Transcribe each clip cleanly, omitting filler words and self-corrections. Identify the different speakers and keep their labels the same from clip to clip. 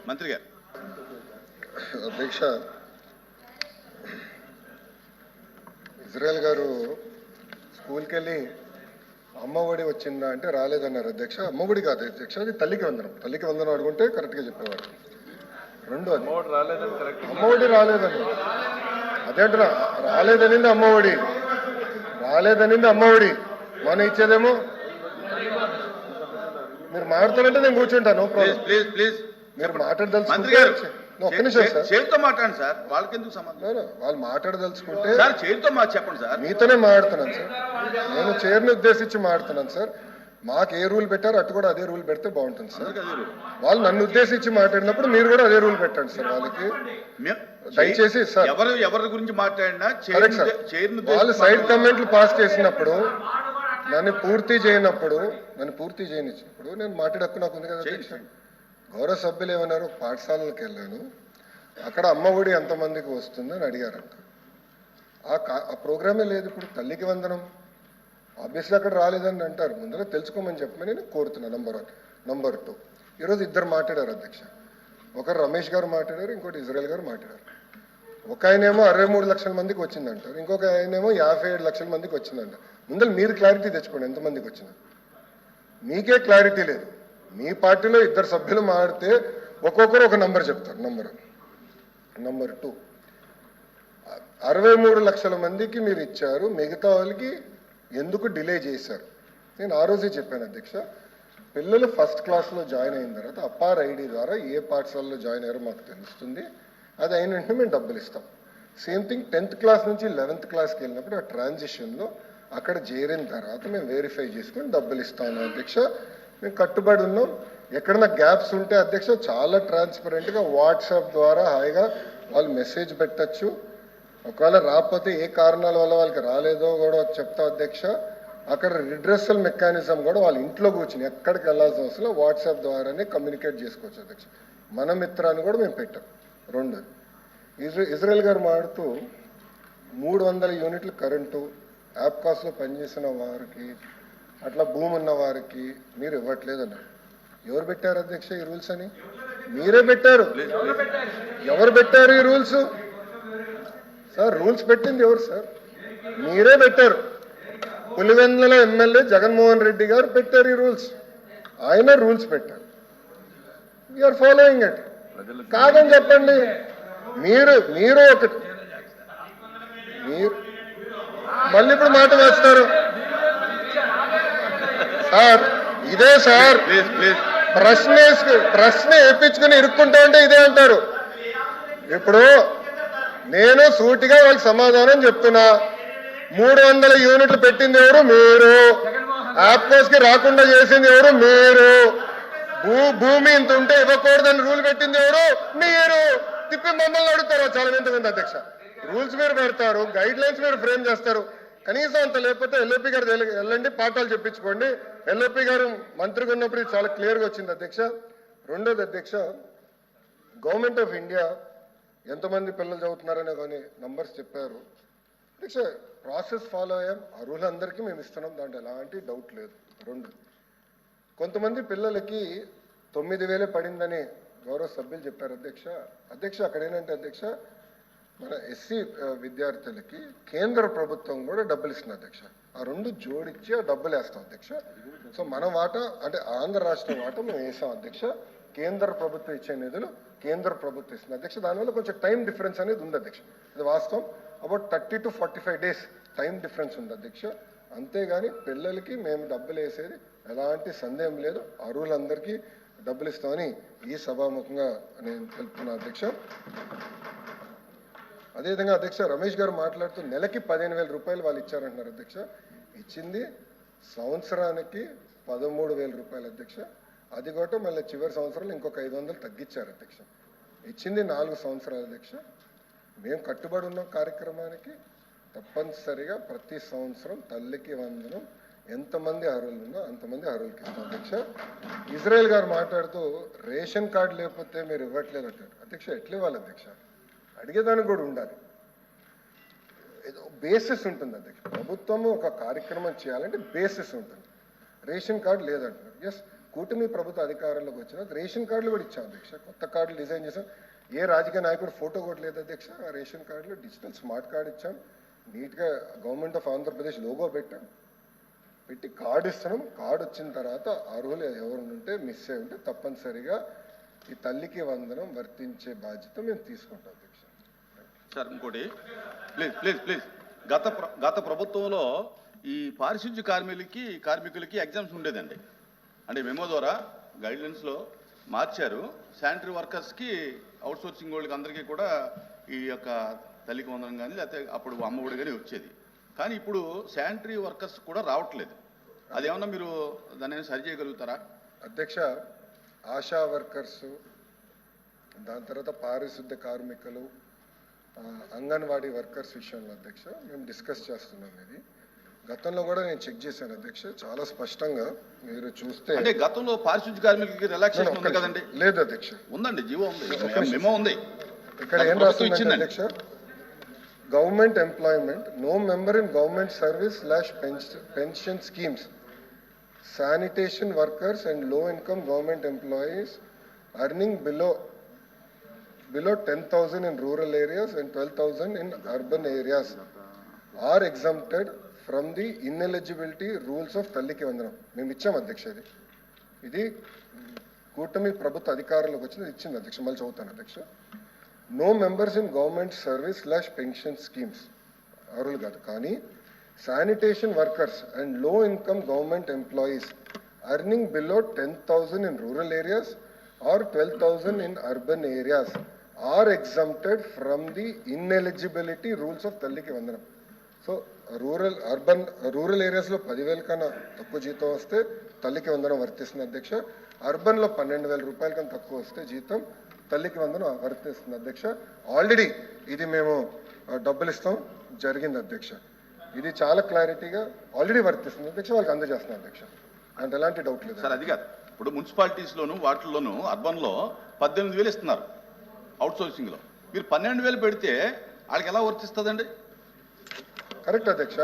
Speaker 1: మంత్రి గారు.
Speaker 2: అధ్యక్ష, ఇజ్రాయెల్ గారు స్కూల్కి వెళ్ళి అమ్మ ఒడి వచ్చిందా అంటే రాలేదన్నారు అధ్యక్ష. అమ్మ ఒడి కాదు అధ్యక్ష, అది తల్లికి వందనం. తల్లికి వందనం అడుగుంటే కరెక్ట్గా చెప్పేవారు. రెండు అది అమ్మ ఒడి రాలేదని అదేంటున్నా, రాలేదనింది అమ్మ ఒడి, రాలేదనింది అమ్మ ఒడి. మనం ఇచ్చేదేమో మీరు మాట్లాడుతానంటే నేను కూర్చుంటాను.
Speaker 1: ప్లీజ్ ప్లీజ్
Speaker 2: మీరు మాట్లాడదలుచుకుంటే ఒక్క నిమిషం సార్,
Speaker 1: చేతితో మాట్లాడండి సార్. వాళ్ళకి ఎందుకు సంబంధం?
Speaker 2: వాళ్ళు మాట్లాడదలుచుకుంటే
Speaker 1: సార్ చేతితో చెప్పండి సార్.
Speaker 2: మీతోనే మాట్లాడుతున్నాను సార్, నేను చైర్ని ఉద్దేశించి మాట్లాడుతున్నాను సార్. మాకు ఏ రూల్ పెట్టారో అటు కూడా అదే రూల్ పెడితే బాగుంటుంది సార్. వాళ్ళు నన్ను ఉద్దేశించి మాట్లాడినప్పుడు మీరు కూడా అదే రూల్ పెట్టండి సార్ వాళ్ళకి. దయచేసి సార్,
Speaker 1: ఎవరి గురించి మాట్లాడినా
Speaker 2: వాళ్ళు సైడ్ కమెంట్లు పాస్ చేసినప్పుడు నన్ను పూర్తి చేయనిచ్చినప్పుడు నేను మాట్లాడక్కు నాకు ఉంది కదా అధ్యక్ష. గౌరవ సభ్యులు ఏమన్నారు, పాఠశాలలకు వెళ్ళాను, అక్కడ అమ్మ ఒడి ఎంతమందికి వస్తుందని అడిగారంట. ఆ ప్రోగ్రామే లేదు ఇప్పుడు. తల్లికి వందనం ఆబ్వియస్లీ అక్కడ రాలేదని అంటారు. ముందర తెలుసుకోమని చెప్పమని నేను కోరుతున్నా. నంబర్ 1. నంబర్ 2, ఈరోజు ఇద్దరు మాట్లాడారు అధ్యక్ష. ఒకరు రమేష్ గారు మాట్లాడారు, ఇంకోటి ఇజ్రాయెల్ గారు మాట్లాడారు. ఒక ఆయనేమో 63 లక్షల మందికి వచ్చిందంటారు, ఇంకొక ఆయనేమో 57 లక్షల మందికి వచ్చిందంట. ముందర మీరు క్లారిటీ తెచ్చుకోండి ఎంతమందికి వచ్చింది. మీకే క్లారిటీ లేదు. మీ పార్టీలో ఇద్దరు సభ్యులు మాడితే ఒక్కొక్కరు ఒక నంబర్ చెప్తారు. నంబర్ 2, 63 లక్షల మందికి మీరు ఇచ్చారు, మిగతా వాళ్ళకి ఎందుకు డిలే చేశారు? నేను ఆ రోజే చెప్పాను అధ్యక్ష. పిల్లలు ఫస్ట్ క్లాస్లో జాయిన్ అయిన తర్వాత అపార్ ఐడి ద్వారా ఏ పాఠశాలలో జాయిన్ అయ్యారో మాకు తెలుస్తుంది. అది అయిన వెంటనే మేము డబ్బులు ఇస్తాం. సేమ్ థింగ్ 10th క్లాస్ నుంచి 11th క్లాస్కి వెళ్ళినప్పుడు ఆ ట్రాన్సిషన్లో అక్కడ చేరిన తర్వాత మేము వెరిఫై చేసుకుని డబ్బులు ఇస్తాను అధ్యక్ష. మేము కట్టుబడి ఉన్నాం. ఎక్కడన్నా గ్యాప్స్ ఉంటే అధ్యక్ష చాలా ట్రాన్స్పరెంట్గా వాట్సాప్ ద్వారా హాయిగా వాళ్ళు మెసేజ్ పెట్టచ్చు. ఒకవేళ రాకపోతే ఏ కారణాల వల్ల వాళ్ళకి రాలేదో కూడా చెప్తా అధ్యక్ష. అక్కడ రిడ్రెసల్ మెకానిజం కూడా వాళ్ళ ఇంట్లో కూర్చుని ఎక్కడికి వెళ్ళాల్సిన అవసరం వాట్సాప్ ద్వారానే కమ్యూనికేట్ చేసుకోవచ్చు అధ్యక్ష. మన మిత్రాన్ని కూడా మేము పెట్టాం. 2, ఇజ్రాయెల్ గారు మాడుతూ 300 యూనిట్లు కరెంటు యాప్ కాస్ట్లో పనిచేసిన వారికి, అట్లా భూమి ఉన్న వారికి మీరు ఇవ్వట్లేదన్నారు. ఎవరు పెట్టారు అధ్యక్ష ఈ రూల్స్ అని? మీరే పెట్టారు. ఎవరు పెట్టారు ఈ రూల్స్ సార్? రూల్స్ పెట్టింది ఎవరు సార్? మీరే పెట్టారు. పులివెందుల ఎమ్మెల్యే జగన్మోహన్ రెడ్డి గారు పెట్టారు ఈ రూల్స్. ఆయన రూల్స్ పెట్టారు. We are following it. కాదని చెప్పండి. మీరు ఒకటి మీరు మళ్ళీ ఇప్పుడు మాట వేస్తారు సార్. ఇదే సార్ ప్రశ్న వేయించుకుని ఇరుక్కుంటా ఉంటే ఇదే అంటారు. ఇప్పుడు నేను సూటిగా వాళ్ళకి సమాధానం చెప్తున్నా. 300 యూనిట్లు పెట్టింది ఎవరు? మీరు. యాప్కోస్కి రాకుండా చేసింది ఎవరు? మీరు. భూమి ఇంత ఉంటే ఇవ్వకూడదని రూల్ పెట్టింది ఎవరు? మీరు. తిప్పి మమ్మల్ని అడుగుతారు చాలా ఎంతమంది అధ్యక్ష. రూల్స్ మీరు పెడతారు, గైడ్ లైన్స్ మీరు ఫ్రేమ్ చేస్తారు. కనీసం అంత లేకపోతే ఎల్ఓపి గారు వెళ్ళండి, పాఠాలు చెప్పించుకోండి. ఎల్ఓపి గారు మంత్రిగా ఉన్నప్పుడు ఇది చాలా క్లియర్గా వచ్చింది అధ్యక్ష. రెండోది అధ్యక్ష, గవర్నమెంట్ ఆఫ్ ఇండియా ఎంతమంది పిల్లలు చదువుతున్నారనే కానీ నంబర్స్ చెప్పారు అధ్యక్ష. ప్రాసెస్ ఫాలో అయ్యాం. అర్హులందరికీ మేము ఇస్తున్నాం, దాంట్లో ఎలాంటి డౌట్ లేదు. 2, కొంతమంది పిల్లలకి 9,000 పడిందని గౌరవ సభ్యులు చెప్పారు అధ్యక్ష. అక్కడ ఏంటంటే అధ్యక్ష, మన ఎస్సీ విద్యార్థులకి కేంద్ర ప్రభుత్వం కూడా డబ్బులు ఇస్తుంది అధ్యక్ష. ఆ 2 జోడించి ఆ డబ్బులు వేస్తాం అధ్యక్ష. సో మన వాటా అంటే ఆంధ్ర రాష్ట్రం వాటా మేము వేసాం అధ్యక్ష. కేంద్ర ప్రభుత్వం ఇచ్చే నిధులు కేంద్ర ప్రభుత్వం ఇస్తుంది అధ్యక్ష. దానివల్ల కొంచెం టైం డిఫరెన్స్ అనేది ఉంది అధ్యక్ష. ఇది వాస్తవం. About 30 to 45 days time difference ఉంది అధ్యక్ష. అంతేగాని పిల్లలకి మేము డబ్బులు వేసేది ఎలాంటి సందేహం లేదు. అర్హులందరికీ డబ్బులు ఇస్తామని ఈ సభాముఖంగా నేను తెలుపుతున్నాను అధ్యక్ష. అదేవిధంగా అధ్యక్ష, రమేష్ గారు మాట్లాడుతూ నెలకి 15,000 రూపాయలు వాళ్ళు ఇచ్చారంటున్నారు అధ్యక్ష. ఇచ్చింది సంవత్సరానికి 13,000 రూపాయలు అధ్యక్ష. అది కూడా మళ్ళీ చివరి సంవత్సరంలో ఇంకొక 500 తగ్గించారు అధ్యక్ష. ఇచ్చింది 4 సంవత్సరాలు అధ్యక్ష. మేము కట్టుబడి ఉన్న కార్యక్రమానికి తప్పనిసరిగా ప్రతి సంవత్సరం తల్లికి వందనం ఎంతమంది అర్హులు ఉన్నా అంతమంది అర్హులకి ఇస్తాం అధ్యక్ష. ఇజ్రాయెల్ గారు మాట్లాడుతూ రేషన్ కార్డు లేకపోతే మీరు ఇవ్వట్లేదు అంటారు అధ్యక్ష. ఎట్లా ఇవ్వాలి అధ్యక్ష? అడిగేదానికి కూడా ఉండాలి. ఏదో బేసిస్ ఉంటుంది అధ్యక్ష. ప్రభుత్వము ఒక కార్యక్రమం చేయాలంటే బేసిస్ ఉంటుంది. రేషన్ కార్డు లేదంటున్నారు. ఎస్, కూటమి ప్రభుత్వ అధికారంలోకి వచ్చిన రేషన్ కార్డులు కూడా ఇచ్చాం అధ్యక్ష. కొత్త కార్డులు డిజైన్ చేసాం. ఏ రాజకీయ నాయకుడు ఫోటో కూడా లేదు అధ్యక్ష. ఆ రేషన్ కార్డులో డిజిటల్ స్మార్ట్ కార్డు ఇచ్చాం. నీట్గా గవర్నమెంట్ ఆఫ్ ఆంధ్రప్రదేశ్ లోగో పెట్టాం. పెట్టి కార్డు ఇస్తున్నాం. కార్డు వచ్చిన తర్వాత అర్హులు ఎవరు ఉంటే మిస్ అయి ఉంటే తప్పనిసరిగా ఈ తల్లికి వందనం వర్తించే బాధ్యత మేము తీసుకుంటాం అధ్యక్ష.
Speaker 1: సార్ ఇంకోటి ప్లీజ్ గత ప్రభుత్వంలో ఈ పారిశుద్ధ్య కార్మికులకి ఎగ్జామ్స్ ఉండేదండి. అంటే మెమో ద్వారా గైడ్లైన్స్లో మార్చారు. శానిటరీ వర్కర్స్కి అవుట్ సోర్సింగ్ వాళ్ళకి అందరికీ కూడా ఈ యొక్క తల్లికి వందనం కానీ లేకపోతే అప్పుడు అమ్మఒడి కానీ వచ్చేది. కానీ ఇప్పుడు శానిటరీ వర్కర్స్ కూడా రావట్లేదు. అదేమన్నా మీరు దాన్ని సరి చేయగలుగుతారా?
Speaker 2: అధ్యక్ష, ఆశా వర్కర్స్, దాని తర్వాత పారిశుద్ధ్య కార్మికులు, అంగన్వాడీ వర్కర్స్ విషయంలో అధ్యక్ష మేము డిస్కస్ చేస్తున్నాం. ఇది గతంలో కూడా నేను చెక్ చేశాను అధ్యక్ష. చాలా స్పష్టంగా మీరు చూస్తే
Speaker 1: అంటే గతంలో పారిశుద్ధ్య కార్మికులకి రిలాక్సేషన్ ఉంది కదండి?
Speaker 2: లేదు అధ్యక్ష.
Speaker 1: ఉందండి, జీవో ఉంది, మెమో ఉంది.
Speaker 2: ఇక్కడ ఏం రాస్తుంది అధ్యక్ష? Government employment, no member in government service / pension schemes, sanitation workers and low income government employees earning below 10,000 in rural areas and 12,000 in urban areas are exempted from the ineligibility rules of తల్లికి వందనం. మేము ఇచ్చాం అధ్యక్ష. ఇది కూటమి ప్రభుత్వ అధికారంలోకి వచ్చింది ఇచ్చింది అధ్యక్ష. మళ్ళీ చదువుతాను అధ్యక్ష. No members in government service / pension schemes అర్హులు కాదు. కానీ sanitation workers and low income government employees earning below 10,000 in rural areas or 12,000 in urban areas are exempted from the ineligibility rules of తల్లికి వందనం. సో రూరల్ ఏరియాస్లో 10,000 కన్నా తక్కువ జీతం వస్తే తల్లికి వందనం వర్తిస్తుంది అధ్యక్ష. అర్బన్లో 12,000 రూపాయల కన్నా తక్కువ వస్తే జీతం తల్లికి వందనం వర్తిస్తుంది అధ్యక్ష. ఆల్రెడీ ఇది మేము డబ్బులు ఇస్తాం జరిగింది అధ్యక్ష. ఇది చాలా క్లారిటీగా ఆల్రెడీ వర్తిస్తుంది అధ్యక్ష. వాళ్ళకి అందజేస్తున్నాం అధ్యక్ష. అంటే ఎలాంటి డౌట్ లేదు
Speaker 1: సార్. అది కాదు, ఇప్పుడు మున్సిపాలిటీస్లోను వాటిల్లోనూ అర్బన్లో 18,000 ఇస్తున్నారు అవుట్ సోర్సింగ్లో. మీరు 12,000 పెడితే వాళ్ళకి ఎలా వర్తిస్తుందండి?
Speaker 2: కరెక్ట్ అధ్యక్ష.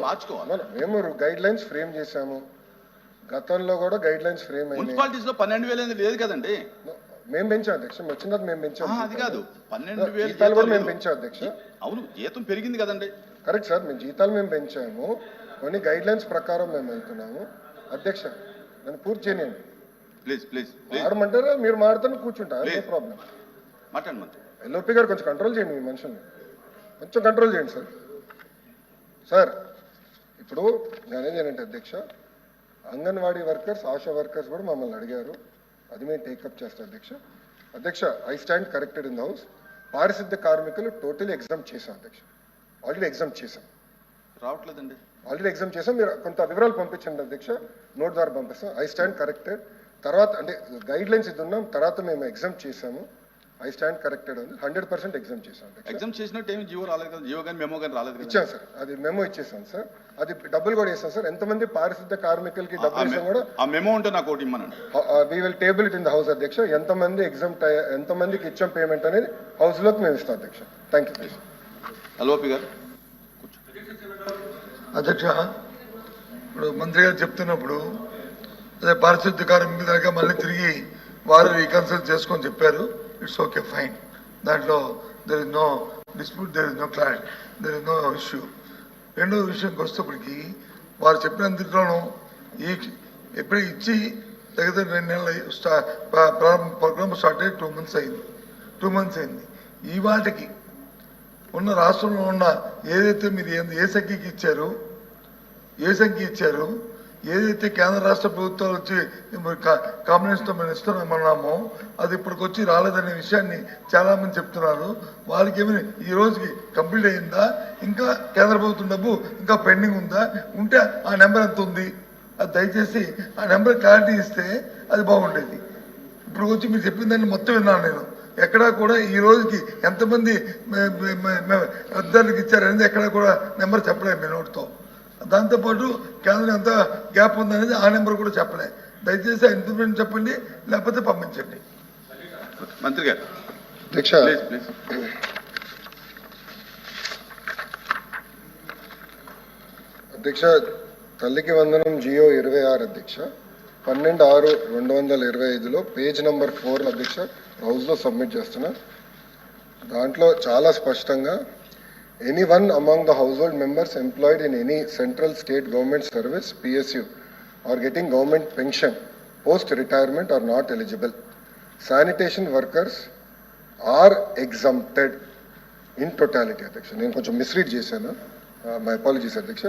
Speaker 1: మార్చుకోవాలి.
Speaker 2: మేము గైడ్ లైన్స్ ఫ్రేమ్ చేశాము. గతంలో కూడా గైడ్ లైన్స్ ఫ్రేమ్ అయ్యాయి.
Speaker 1: మున్సిపాలిటీస్ లో 12,000 లేదు కదండి.
Speaker 2: మేము పెంచాం అధ్యక్ష. వచ్చిన మేము పెంచాం.
Speaker 1: అది కాదు, 12,000
Speaker 2: జీతాలు కూడా మేము పెంచాం అధ్యక్ష.
Speaker 1: అవును, జీతం పెరిగింది కదండి.
Speaker 2: కరెక్ట్ సార్, మేము జీతాలు మేము పెంచాము. కొన్ని గైడ్ లైన్స్ ప్రకారం మేము వెళ్తున్నాము అధ్యక్ష. నన్ను పూర్తి చేయనియండి
Speaker 1: ప్లీజ్.
Speaker 2: మారమంటారా? మీరు మారుతాను కూర్చుంటారు, నో ప్రాబ్లం.
Speaker 1: మాట్లాడమంటారు.
Speaker 2: ఎల్ఓపి గారు కొంచెం కంట్రోల్ చేయండి, మీ మనుషుల్ని కొంచెం కంట్రోల్ చేయండి సార్. సార్ ఇప్పుడు నేనేది ఏంటంటే అధ్యక్ష, అంగన్వాడీ వర్కర్స్, ఆశా వర్కర్స్ కూడా మమ్మల్ని అడిగారు. అది మేము టేకప్ చేస్తాం అధ్యక్ష. I stand corrected in the house. పారిశుద్ధ్య కార్మికులు టోటలీ ఎగ్జామ్ చేశాం అధ్యక్ష. ఆల్రెడీ ఎగ్జామ్ చేశాం.
Speaker 1: రావట్లేదండి.
Speaker 2: ఆల్రెడీ ఎగ్జామ్ చేసాం. మీరు కొంత వివరాలు పంపించండి అధ్యక్ష, నోట్ ద్వారా పంపిస్తాం. I stand corrected. తర్వాత అంటే గైడ్ లైన్స్ ఇది ఉన్నాం, తర్వాత మేము ఎగ్జామ్ చేసాము. ఐ స్టాండ్ కరెక్టెడ్ ఉంది. 100% ఎగ్జామ్ చేసాం.
Speaker 1: ఎగ్జామ్ చేసినట్టు ఏమి జీవో రాలేదు కదా? జీవో కానీ మెమో కానీ రాలేదు.
Speaker 2: ఇచ్చాం సార్, అది మెమో ఇచ్చేసాం సార్. అది డబ్బులు కూడా వేసాం సార్. ఎంతమంది పారిశుద్ధ్య కార్మికులకి డబ్బులు ఇస్తాం కూడా
Speaker 1: ఆ మెమో ఉంటే నాకు ఒకటి ఇమ్మనండి.
Speaker 2: We will table it in the house అధ్యక్ష. ఎంతమంది ఎగ్జామ్ ఎంతమందికి ఇచ్చాం పేమెంట్ అనేది హౌస్ లోకి మేము ఇస్తాం అధ్యక్ష. Thank you.
Speaker 1: ఎల్ఓపి గారు.
Speaker 3: అధ్యక్ష, ఇప్పుడు మంత్రి గారు చెప్తున్నప్పుడు అదే పారిశుద్ధ్య కార్మికుల దగ్గర మళ్ళీ తిరిగి వారు రీకన్సల్ట్ చేసుకొని చెప్పారు. It's okay, fine. దాంట్లో there is no dispute, there is no clarity, there is no issue. రెండో విషయంకి వస్తేప్పటికి వారు చెప్పినంతలోనూ ఎప్పుడు ఇచ్చి దగ్గర 2 నెలలు ప్రోగ్రామ్ స్టార్ట్ అయ్యి 2 months అయింది. ఈ వాటికి ఉన్న రాష్ట్రంలో ఉన్న ఏదైతే మీరు ఏ సంఖ్యకి ఇచ్చారు, ఏదైతే కేంద్ర రాష్ట్ర ప్రభుత్వాలు వచ్చి కాంబినేషన్తో మేము ఇస్తున్నామన్నామో అది ఇప్పటికొచ్చి రాలేదనే విషయాన్ని చాలా మంది చెప్తున్నారు. వాళ్ళకి ఏమైనా ఈ రోజుకి కంప్లీట్ అయిందా, ఇంకా కేంద్ర ప్రభుత్వం డబ్బు ఇంకా పెండింగ్ ఉందా? ఉంటే ఆ నెంబర్ ఎంత ఉంది అది దయచేసి ఆ నెంబర్ క్లారిటీ ఇస్తే అది బాగుండేది. ఇప్పుడు వచ్చి మీరు చెప్పిన దాన్ని మొత్తం విన్నాను నేను. ఎక్కడా కూడా ఈ రోజుకి ఎంతమంది అర్ధాలకు ఇచ్చారనేది ఎక్కడా కూడా నెంబర్ చెప్పలేదు మీ నోటితో. దాంతోపాటు కేంద్రం ఎంత గ్యాప్ ఉందనేది ఆ నెంబర్ కూడా చెప్పలే. దయచేసి ఇన్ఫర్మేషన్ చెప్పండి, లేకపోతే పంపించండి.
Speaker 1: మంత్రి గారు.
Speaker 2: అధ్యక్ష, తల్లికి వందనం జియో 26 అధ్యక్ష. 12/6/2025లో పేజ్ నెంబర్ 4 అధ్యక్ష హౌస్లో సబ్మిట్ చేస్తున్నా. దాంట్లో చాలా స్పష్టంగా anyone among the household members employed in any central state government service PSU or getting government pension post retirement are not eligible. Sanitation workers are exempted in totality. అధ్యక్ష నేను కొంచెం misread చేశాను, మై అపాలజీస్ అధ్యక్ష.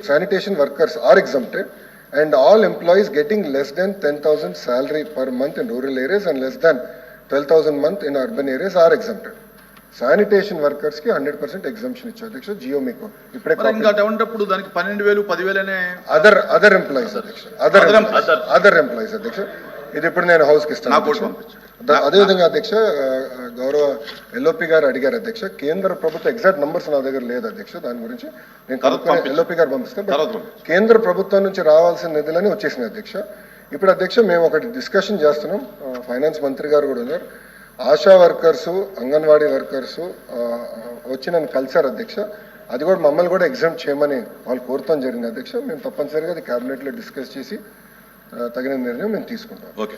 Speaker 2: Sanitation workers are exempted and all employees getting less than 10,000 salary per month in rural areas and less than 12,000 month in urban areas are exempted. Sanitation workers కి 100% exemption ఇచ్చారు అధ్యక్ష. జియో మీకు ఇప్పుడే
Speaker 1: మరి ఇంకా అటువంటిప్పుడు దానికి 12,000 10,000
Speaker 2: అదర్ ఎంప్లాయీస్ అధ్యక్ష, అదర్ ఎంప్లాయీస్ అధ్యక్ష. ఇది ఇప్పుడు నేను హౌస్ కి ఇస్తాను. అదేవిధంగా అధ్యక్ష గౌరవ ఎల్ఓపి గారు అడిగారు అధ్యక్ష, కేంద్ర ప్రభుత్వ ఎగ్జాక్ట్ నంబర్స్ నా దగ్గర లేదు అధ్యక్ష, దాని గురించి నేను ఎల్ఓపి గారు పంపిస్తాను. కేంద్ర ప్రభుత్వం నుంచి రావాల్సిన నిధులని వచ్చేసినాయి అధ్యక్ష. ఇప్పుడు అధ్యక్ష మేము ఒకటి డిస్కషన్ చేస్తున్నాం, ఫైనాన్స్ మంత్రి గారు కూడా ఉన్నారు. ఆశా వర్కర్స్, అంగన్వాడీ వర్కర్స్ వచ్చి నన్ను కలిశారు అధ్యక్ష. అది కూడా మమ్మల్ని కూడా ఎగ్జామ్ చేయమని వాళ్ళు కోరుతాం జరిగింది అధ్యక్ష. మేము తప్పనిసరిగా అది క్యాబినెట్లో డిస్కస్ చేసి తగిన నిర్ణయం మేము తీసుకుంటాం.
Speaker 1: ఓకే.